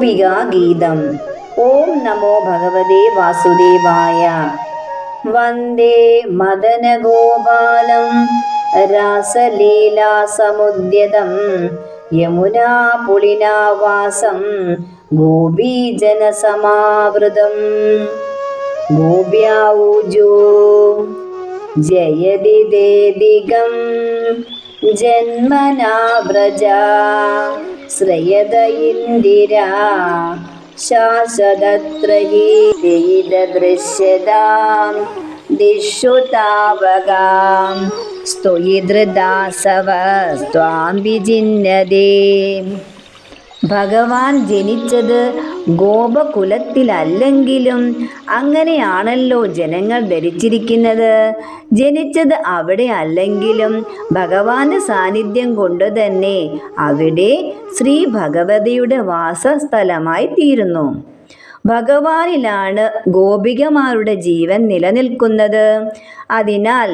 ഗോപികാഗീതം. ഓം നമോ ഭഗവതേ വാസുദേവായ. വന്ദേ മദനഗോപാലം രാസലീലാസമുദ്യതം യമുനാപുളിനാവാസം ഗോപീജനസമാവൃതം. ഗോപ്യാഊജോ ജയതി ദേദികം ജന്മനാ വ്രജാ ശ്രയത ഇന്ദിരാ ശാശ്വതത്രയീ ദൃശ്യതാം ദിഷു താവകാം സ്ത്വയിധൃദാസവസ്ത്വാം വിജിന്യതേ. ഭഗവാൻ ജനിച്ചത് ഗോപകുലത്തിലല്ലെങ്കിലും അങ്ങനെയാണല്ലോ ജനങ്ങൾ ധരിച്ചിരിക്കുന്നത്. ജനിച്ചത് അവിടെ അല്ലെങ്കിലും ഭഗവാന്റെ സാന്നിധ്യം കൊണ്ട് തന്നെ അവിടെ ശ്രീ ഭഗവതിയുടെ വാസസ്ഥലമായി തീരുന്നു. ഭഗവാനിലാണ് ഗോപികമാരുടെ ജീവൻ നിലനിൽക്കുന്നത്. അതിനാൽ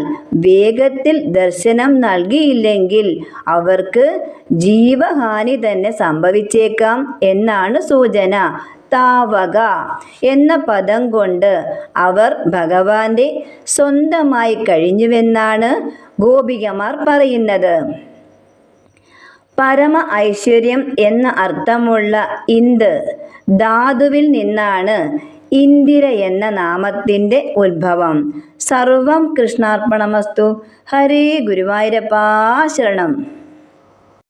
വേഗത്തിൽ ദർശനം നൽകിയില്ലെങ്കിൽ അവർക്ക് ജീവഹാനി തന്നെ സംഭവിച്ചേക്കാം എന്നാണ് സൂചന. താവക എന്ന പദം കൊണ്ട് അവർ ഭഗവാന്റെ സ്വന്തമായി കഴിഞ്ഞുവെന്നാണ് ഗോപികമാർ പറയുന്നത്. പരമ ഐശ്വര്യം എന്ന അർത്ഥമുള്ള ഇന്ദ് ധാതുവിൽ നിന്നാണ് ഇന്ദിര എന്ന നാമത്തിൻ്റെ ഉത്ഭവം. സർവം കൃഷ്ണാർപ്പണമസ്തു. ഹരേ ഗുരുവായൂരപ്പാ ശരണം.